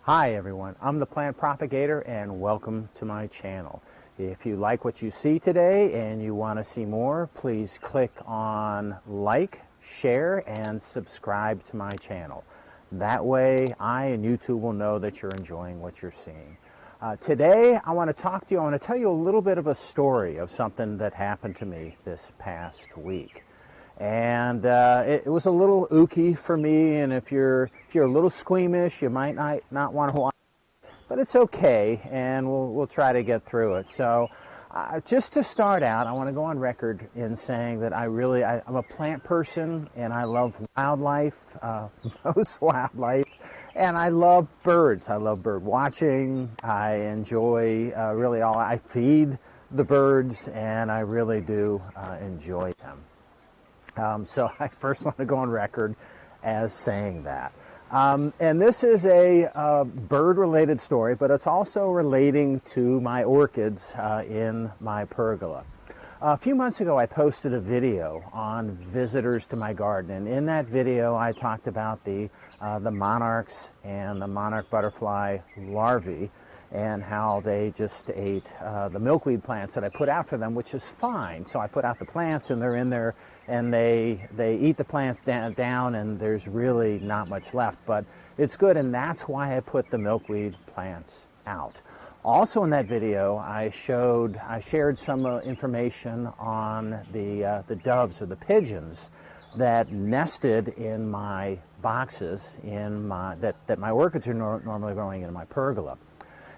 Hi everyone, I'm the plant propagator and welcome to my channel. If you like what you see today and you want to see more, please click on like, share, and subscribe to my channel. That way I and YouTube will know that you're enjoying what you're seeing. Today I want to talk to you, I want to tell you a little bit of a story of something that happened to me this past week. And it was a little ooky for me, and if you're a little squeamish, you might not want to watch, but it's okay, and we'll try to get through it. So just to start out, I want to go on record in saying that I'm a plant person, and I love wildlife, most wildlife, and I love birds. I love bird watching. I enjoy I feed the birds, and I really do enjoy them. So I first want to go on record as saying that. And this is a bird-related story, but it's also relating to my orchids in my pergola. A few months ago, I posted a video on visitors to my garden, and in that video, I talked about the monarchs and the monarch butterfly larvae and how they just ate the milkweed plants that I put out for them, which is fine. So I put out the plants, and they're in there, and they eat the plants down, and there's really not much left. But it's good, and that's why I put the milkweed plants out. Also in that video, I shared some information on the doves or the pigeons that nested in my boxes that my orchids are normally growing in my pergola.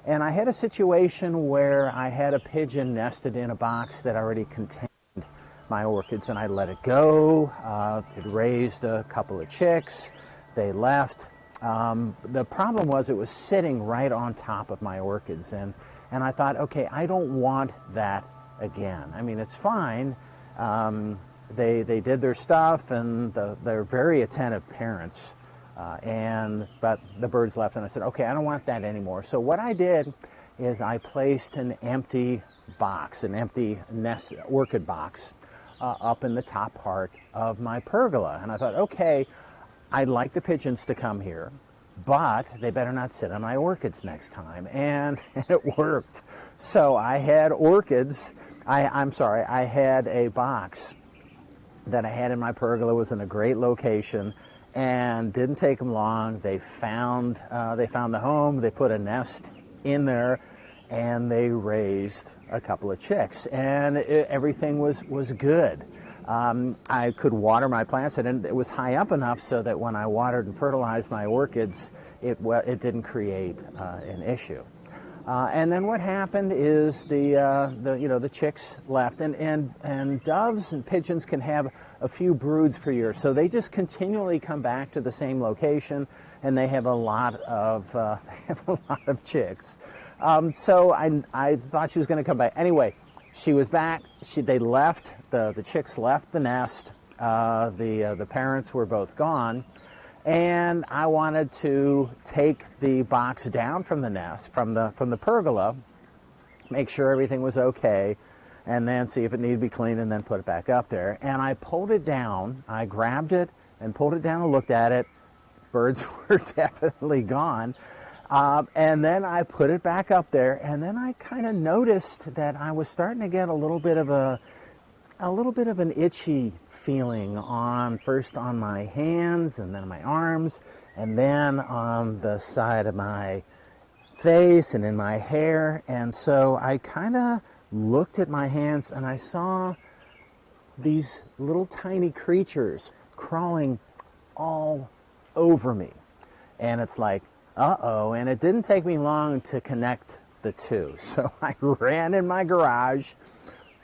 And I had a situation where I had a pigeon nested in a box that already contained my orchids, and I let it go. It raised a couple of chicks. They left. The problem was it was sitting right on top of my orchids, and I thought, okay, I don't want that again. I mean, it's fine. They did their stuff, and they're very attentive parents. But the birds left, and I said, okay, I don't want that anymore. So what I did is I placed an empty box, an empty nest orchid box, up in the top part of my pergola. And I thought, okay, I'd like the pigeons to come here, but they better not sit on my orchids next time. And it worked. So I had orchids. I had a box that I had in my pergola. It was in a great location. And didn't take them long. They found the home. They put a nest in there, and they raised a couple of chicks. And everything was good. I could water my plants, and it was high up enough so that when I watered and fertilized my orchids, it didn't create an issue. And then what happened is the chicks left, and doves and pigeons can have a few broods per year, so they just continually come back to the same location, and they have a lot of chicks. So I thought she was going to come back. Anyway, she was back. They left. The chicks left the nest. The parents were both gone. And I wanted to take the box down from the nest, from the pergola, make sure everything was okay, and then see if it needed to be cleaned, and then put it back up there. And I pulled it down. I grabbed it and pulled it down and looked at it. Birds were definitely gone. And then I put it back up there, and then I kind of noticed that I was starting to get a little bit of an itchy feeling first on my hands, and then my arms, and then on the side of my face and in my hair. And so I kind of looked at my hands, and I saw these little tiny creatures crawling all over me. And it's like, uh-oh, and it didn't take me long to connect the two. So I ran in my garage,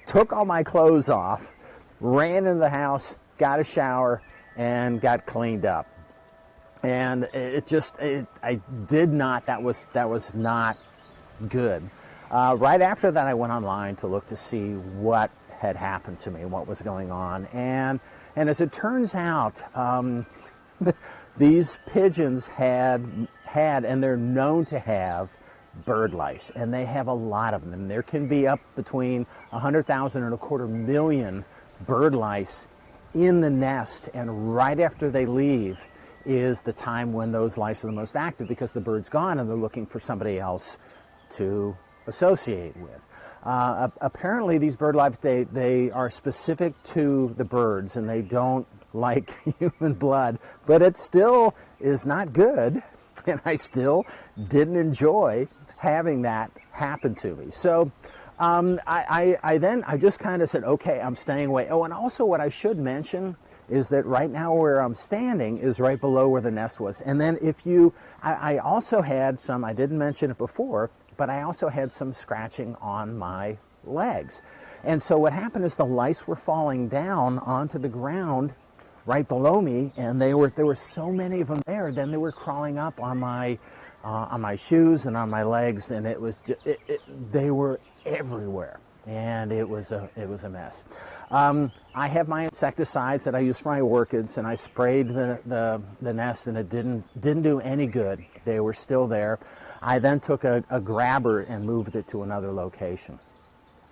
took all my clothes off, ran into the house, got a shower, and got cleaned up. And that was not good. Right after that, I went online to look to see what had happened to me, what was going on. And as it turns out, these pigeons had, and they're known to have, bird lice, and they have a lot of them. There can be up between 100,000 and 250,000 bird lice in the nest, and right after they leave, is the time when those lice are the most active, because the bird's gone and they're looking for somebody else to associate with. Apparently these bird lice, they are specific to the birds and they don't like human blood, but it still is not good, and I still didn't enjoy having that happen to me. So I just kind of said, okay, I'm staying away. Oh, and also what I should mention is that right now where I'm standing is right below where the nest was. And then I also had some, I didn't mention it before, but I also had some scratching on my legs. And so what happened is the lice were falling down onto the ground right below me, and there were so many of them there. Then they were crawling up on my shoes and on my legs, and it was they were everywhere, and it was a mess. I have my insecticides that I use for my orchids, and I sprayed the nest, and it didn't do any good. They were still there. I then took a grabber and moved it to another location.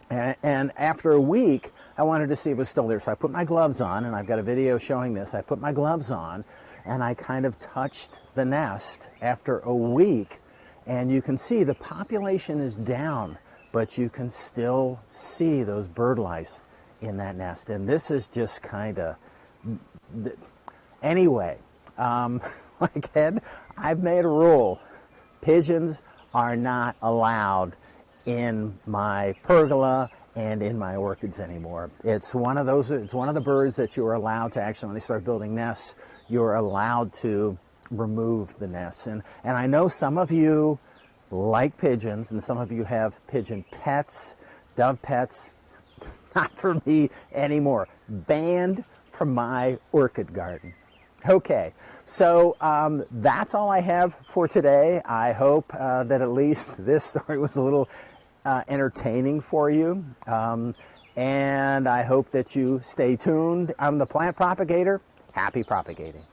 And after a week, I wanted to see if it was still there. So I put my gloves on, and I've got a video showing this. I put my gloves on, and I kind of touched the nest after a week, and you can see the population is down, but you can still see those bird lice in that nest. And this is just kind of... Anyway, like Ed, I've made a rule. Pigeons are not allowed in my pergola and in my orchids anymore. It's one of the birds that you are allowed to actually, when they start building nests, you're allowed to remove the nests. And I know some of you like pigeons, and some of you have pigeon pets, dove pets. Not for me anymore. Banned from my orchid garden. Okay, so that's all I have for today. I hope that at least this story was a little entertaining for you, and I hope that you stay tuned. I'm the Plant Propagator. Happy propagating.